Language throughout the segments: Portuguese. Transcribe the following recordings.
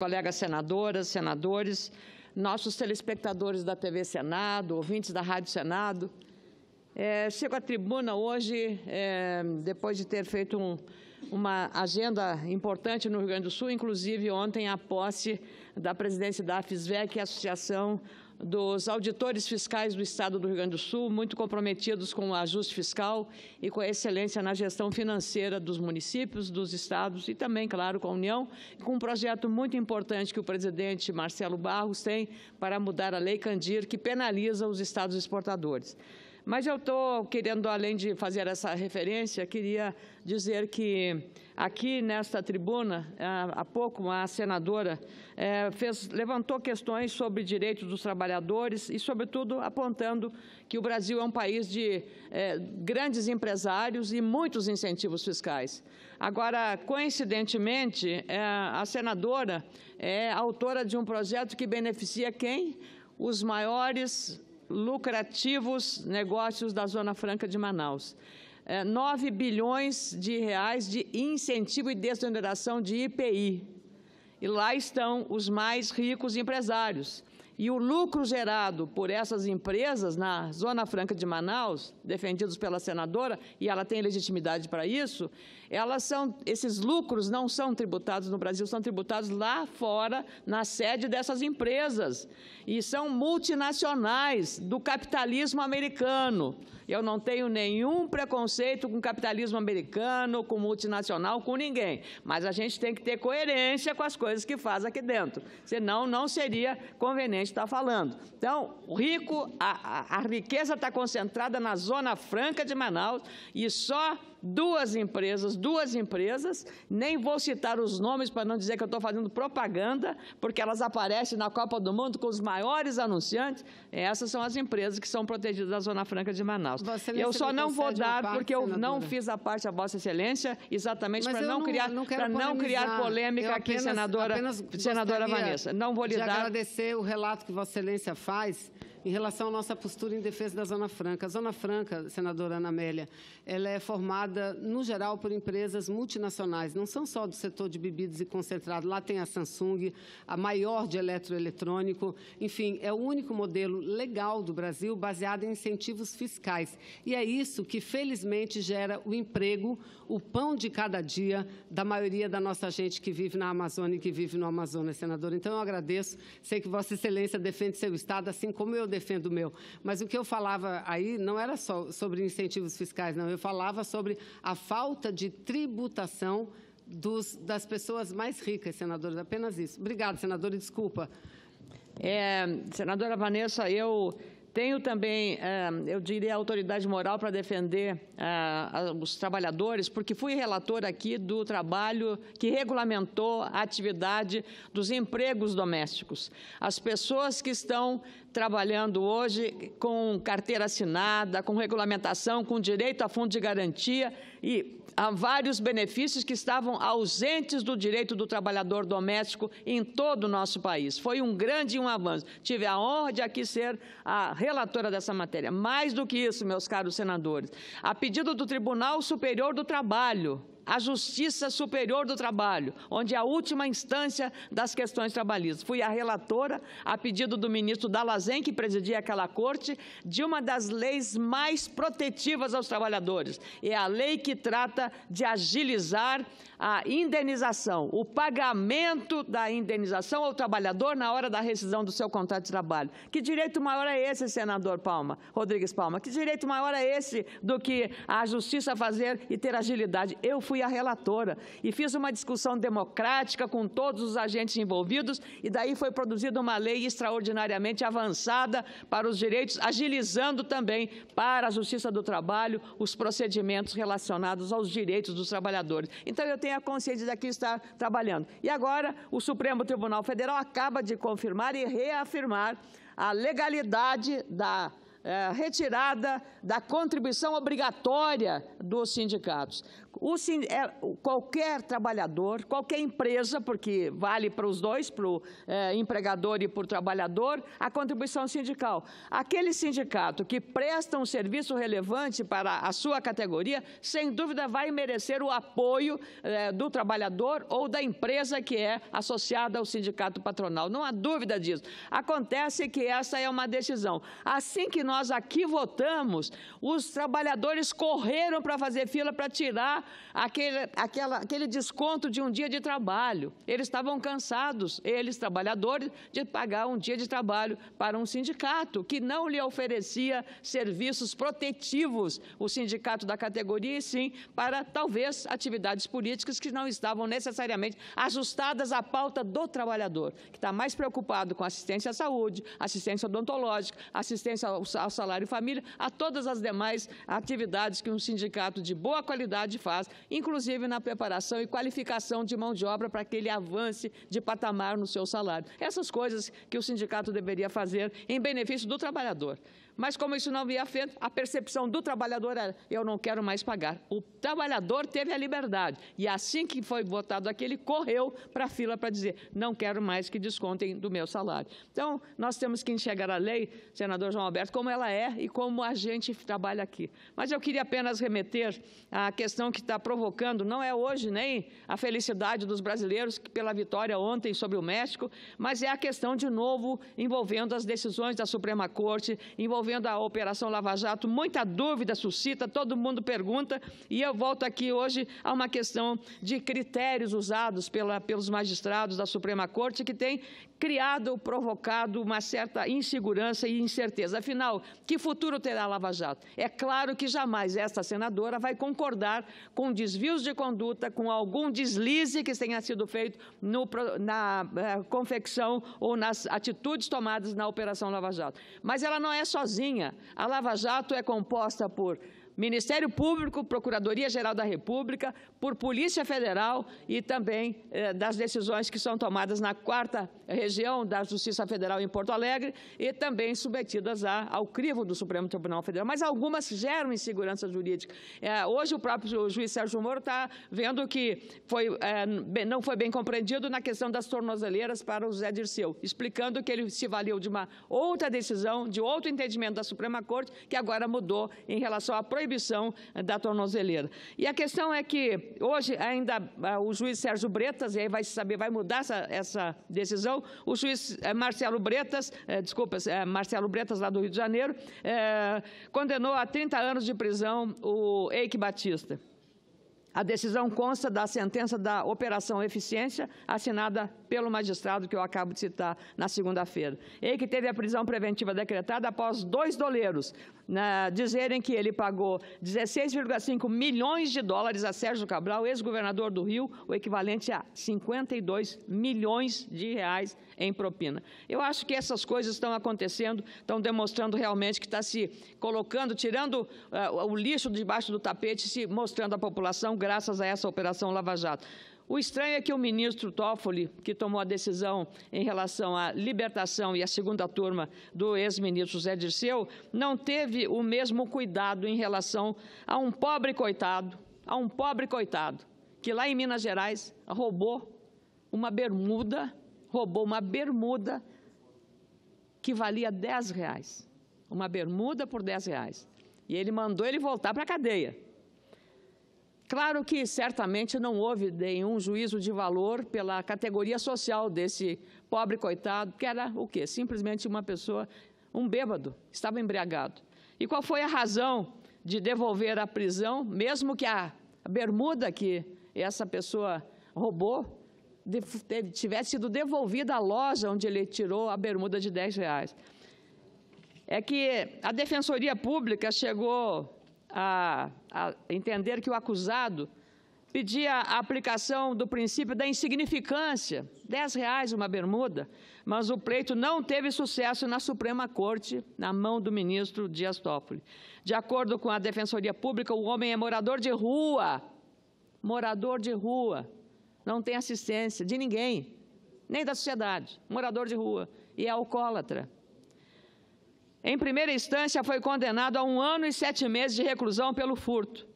Colegas senadoras, senadores, nossos telespectadores da TV Senado, ouvintes da Rádio Senado. Chego à tribuna hoje, depois de ter feito uma agenda importante no Rio Grande do Sul, inclusive ontem a posse da presidência da AFISVEC, que é a Associação dos Auditores Fiscais do Estado do Rio Grande do Sul, muito comprometidos com o ajuste fiscal e com a excelência na gestão financeira dos municípios, dos estados e também, claro, com a União, com um projeto muito importante que o presidente Marcelo Barros tem para mudar a Lei Candir, que penaliza os estados exportadores. Mas eu estou querendo, além de fazer essa referência, queria dizer que aqui nesta tribuna, há pouco, a senadora levantou questões sobre direitos dos trabalhadores e, sobretudo, apontando que o Brasil é um país de grandes empresários e muitos incentivos fiscais. Agora, coincidentemente, a senadora é autora de um projeto que beneficia quem? Os maiores lucrativos negócios da Zona Franca de Manaus. 9 bilhões de reais de incentivo e desoneração de IPI. E lá estão os mais ricos empresários. E o lucro gerado por essas empresas na Zona Franca de Manaus, defendidos pela senadora, e ela tem legitimidade para isso, esses lucros não são tributados no Brasil, são tributados lá fora, na sede dessas empresas. E são multinacionais do capitalismo americano. Eu não tenho nenhum preconceito com o capitalismo americano, com multinacional, com ninguém. Mas a gente tem que ter coerência com as coisas que faz aqui dentro. Senão, não seria conveniente estar falando. Então, a riqueza está concentrada na Zona Franca de Manaus e só duas empresas, nem vou citar os nomes para não dizer que eu estou fazendo propaganda, porque elas aparecem na Copa do Mundo com os maiores anunciantes. Essas são as empresas que são protegidas da Zona Franca de Manaus. Eu só não vou dar, porque eu não fiz a parte a Vossa Excelência, exatamente para não criar polêmica aqui, senadora Vanessa. Não vou lhe dar. Agradecer o relato que Vossa Excelência faz em relação à nossa postura em defesa da Zona Franca. A Zona Franca, senadora Ana Amélia, ela é formada, no geral, por empresas multinacionais, não são só do setor de bebidas e concentrado. Lá tem a Samsung, a maior de eletroeletrônico. Enfim, é o único modelo legal do Brasil baseado em incentivos fiscais. E é isso que, felizmente, gera o emprego, o pão de cada dia da maioria da nossa gente que vive na Amazônia e que vive no Amazonas, senadora. Então, eu agradeço. Sei que Vossa Excelência defende seu Estado, assim como eu defendo o meu. Mas o que eu falava aí não era só sobre incentivos fiscais, não. Eu falava sobre a falta de tributação das pessoas mais ricas, senadora. Apenas isso. Obrigada, senadora. Desculpa. Senadora Vanessa, eu tenho também, eu diria, autoridade moral para defender os trabalhadores, porque fui relatora aqui do trabalho que regulamentou a atividade dos empregos domésticos. As pessoas que estão trabalhando hoje com carteira assinada, com regulamentação, com direito a fundo de garantia e há vários benefícios que estavam ausentes do direito do trabalhador doméstico em todo o nosso país. Foi um grande avanço. Tive a honra de aqui ser a relatora dessa matéria. Mais do que isso, meus caros senadores, a pedido do Tribunal Superior do Trabalho, a Justiça Superior do Trabalho, onde é a última instância das questões trabalhistas. Fui a relatora, a pedido do ministro Dall'Azen, que presidia aquela corte, de uma das leis mais protetivas aos trabalhadores. É a lei que trata de agilizar a indenização, o pagamento da indenização ao trabalhador na hora da rescisão do seu contrato de trabalho. Que direito maior é esse, senador Rodrigues Palma? Que direito maior é esse do que a Justiça fazer e ter agilidade? Eu fui a relatora e fiz uma discussão democrática com todos os agentes envolvidos e daí foi produzida uma lei extraordinariamente avançada para os direitos, agilizando também para a Justiça do Trabalho os procedimentos relacionados aos direitos dos trabalhadores. Então, eu tenho a consciência de aqui estar trabalhando. E agora, o Supremo Tribunal Federal acaba de confirmar e reafirmar a legalidade retirada da contribuição obrigatória dos sindicatos. Qualquer trabalhador, qualquer empresa, porque vale para os dois, para o empregador e para o trabalhador, a contribuição sindical. Aquele sindicato que presta um serviço relevante para a sua categoria, sem dúvida vai merecer o apoio do trabalhador ou da empresa que é associada ao sindicato patronal. Não há dúvida disso. Acontece que essa é uma decisão. Assim que nós aqui votamos, os trabalhadores correram para fazer fila para tirar aquele desconto de um dia de trabalho. Eles estavam cansados, eles, trabalhadores, de pagar um dia de trabalho para um sindicato que não lhe oferecia serviços protetivos, o sindicato da categoria, e sim para, talvez, atividades políticas que não estavam necessariamente ajustadas à pauta do trabalhador, que está mais preocupado com assistência à saúde, assistência odontológica, assistência ao salário e família, a todas as demais atividades que um sindicato de boa qualidade faz, inclusive na preparação e qualificação de mão de obra para que ele avance de patamar no seu salário. Essas coisas que o sindicato deveria fazer em benefício do trabalhador. Mas, como isso não havia feito, a percepção do trabalhador era: eu não quero mais pagar. O trabalhador teve a liberdade. E assim que foi votado aqui, ele correu para a fila para dizer: não quero mais que descontem do meu salário. Então, nós temos que enxergar a lei, senador João Alberto, como ela é e como a gente trabalha aqui. Mas eu queria apenas remeter à questão que está provocando, não é hoje nem a felicidade dos brasileiros pela vitória ontem sobre o México, mas é a questão, de novo, envolvendo as decisões da Suprema Corte, envolvendo a Operação Lava Jato. Muita dúvida suscita, todo mundo pergunta, e eu volto aqui hoje a uma questão de critérios usados pelos magistrados da Suprema Corte, que tem provocado uma certa insegurança e incerteza. Afinal, que futuro terá a Lava Jato? É claro que jamais esta senadora vai concordar com desvios de conduta, com algum deslize que tenha sido feito na confecção ou nas atitudes tomadas na Operação Lava Jato. Mas ela não é sozinha. A Lava Jato é composta por Ministério Público, Procuradoria-Geral da República, por Polícia Federal e também das decisões que são tomadas na 4ª Região da Justiça Federal em Porto Alegre e também submetidas ao crivo do Supremo Tribunal Federal. Mas algumas geram insegurança jurídica. Hoje o próprio juiz Sérgio Moro está vendo que não foi bem compreendido na questão das tornozeleiras para o Zé Dirceu, explicando que ele se valeu de uma outra decisão, de outro entendimento da Suprema Corte, que agora mudou em relação à proibição da tornozeleira. E a questão é que hoje ainda o juiz Sérgio Bretas, e aí vai mudar essa decisão, o juiz Marcelo Bretas, Marcelo Bretas, lá do Rio de Janeiro, condenou a 30 anos de prisão o Eike Batista. A decisão consta da sentença da Operação Eficiência, assinada pelo magistrado que eu acabo de citar na segunda-feira. Ele que teve a prisão preventiva decretada após 2 doleiros dizerem que ele pagou 16,5 milhões de dólares a Sérgio Cabral, ex-governador do Rio, o equivalente a 52 milhões de reais em propina. Eu acho que essas coisas estão acontecendo, estão demonstrando realmente que está se colocando, tirando o lixo debaixo do tapete, se mostrando à população graças a essa Operação Lava Jato. O estranho é que o ministro Toffoli, que tomou a decisão em relação à libertação e à segunda turma do ex-ministro Zé Dirceu, não teve o mesmo cuidado em relação a um pobre coitado, que lá em Minas Gerais roubou uma bermuda que valia R$10. Uma bermuda por R$10. E ele mandou ele voltar para a cadeia. Claro que, certamente, não houve nenhum juízo de valor pela categoria social desse pobre coitado, que era o quê? Simplesmente uma pessoa, um bêbado, estava embriagado. E qual foi a razão de devolver a prisão, mesmo que a bermuda que essa pessoa roubou tivesse sido devolvida à loja onde ele tirou a bermuda de R$10? É que a Defensoria Pública chegou a entender que o acusado pedia a aplicação do princípio da insignificância, R$10 uma bermuda, mas o pleito não teve sucesso na Suprema Corte, na mão do ministro Dias Toffoli. De acordo com a Defensoria Pública, o homem é morador de rua, não tem assistência de ninguém, nem da sociedade, morador de rua, e é alcoólatra. Em primeira instância, foi condenado a 1 ano e 7 meses de reclusão pelo furto,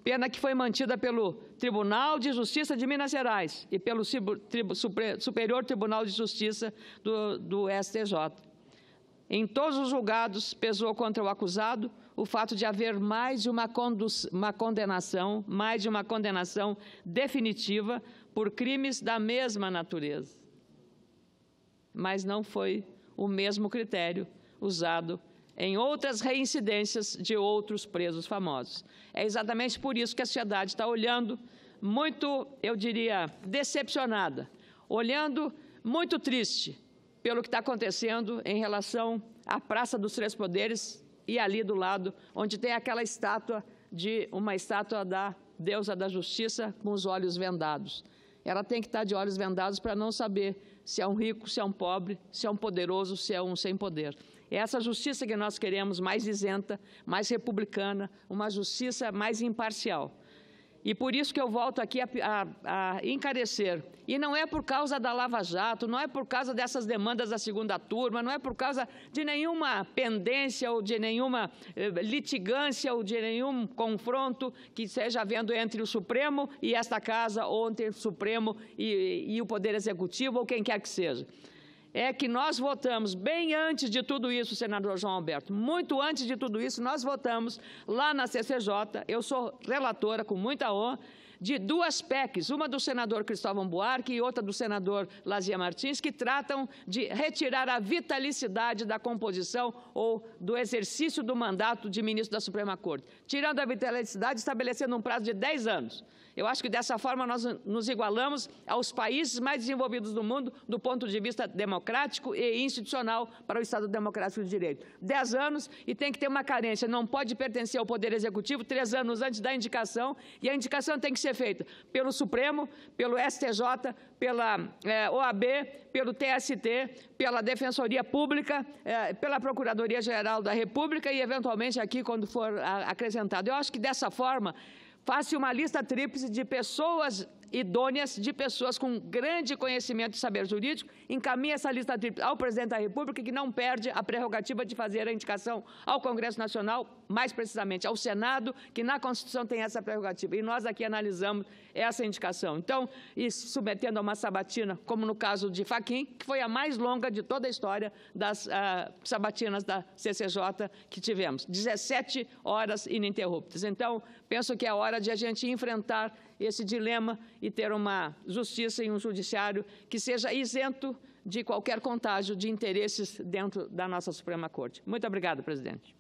pena que foi mantida pelo Tribunal de Justiça de Minas Gerais e pelo Superior Tribunal de Justiça do STJ. Em todos os julgados, pesou contra o acusado o fato de haver mais de uma condenação definitiva por crimes da mesma natureza. Mas não foi o mesmo critério usado em outras reincidências de outros presos famosos. É exatamente por isso que a sociedade está olhando muito, eu diria, decepcionada, olhando muito triste pelo que está acontecendo em relação à Praça dos Três Poderes e ali do lado, onde tem aquela estátua uma estátua da deusa da justiça com os olhos vendados. Ela tem que estar de olhos vendados para não saber se é um rico, se é um pobre, se é um poderoso, se é um sem poder. É essa justiça que nós queremos, mais isenta, mais republicana, uma justiça mais imparcial. E por isso que eu volto aqui a encarecer. E não é por causa da Lava Jato, não é por causa dessas demandas da segunda turma, não é por causa de nenhuma pendência ou de nenhuma litigância ou de nenhum confronto que esteja havendo entre o Supremo e esta Casa, ou entre o Supremo e o Poder Executivo, ou quem quer que seja. É que nós votamos, bem antes de tudo isso, senador João Alberto, muito antes de tudo isso, nós votamos lá na CCJ, eu sou relatora com muita honra, de 2 PECs, uma do senador Cristóvão Buarque e outra do senador Lazia Martins, que tratam de retirar a vitalicidade da composição ou do exercício do mandato de ministro da Suprema Corte, tirando a vitalicidade, estabelecendo um prazo de 10 anos. Eu acho que dessa forma nós nos igualamos aos países mais desenvolvidos do mundo do ponto de vista democrático e institucional para o Estado Democrático de Direito. 10 anos e tem que ter uma carência, não pode pertencer ao Poder Executivo 3 anos antes da indicação, e a indicação tem que ser feita pelo Supremo, pelo STJ, pela OAB, pelo TST, pela Defensoria Pública, pela Procuradoria-Geral da República e, eventualmente, aqui, quando for acrescentado. Eu acho que, dessa forma, faça uma lista tríplice de pessoas idôneas, de pessoas com grande conhecimento e saber jurídico, encaminhe essa lista tríplice ao Presidente da República, que não perde a prerrogativa de fazer a indicação ao Congresso Nacional, mais precisamente ao Senado, que na Constituição tem essa prerrogativa. E nós aqui analisamos essa indicação. Então, e submetendo a uma sabatina, como no caso de Fachin, que foi a mais longa de toda a história das sabatinas da CCJ que tivemos, 17 horas ininterruptas. Então, penso que é hora de a gente enfrentar esse dilema e ter uma justiça e um judiciário que seja isento de qualquer contágio de interesses dentro da nossa Suprema Corte. Muito obrigado, presidente.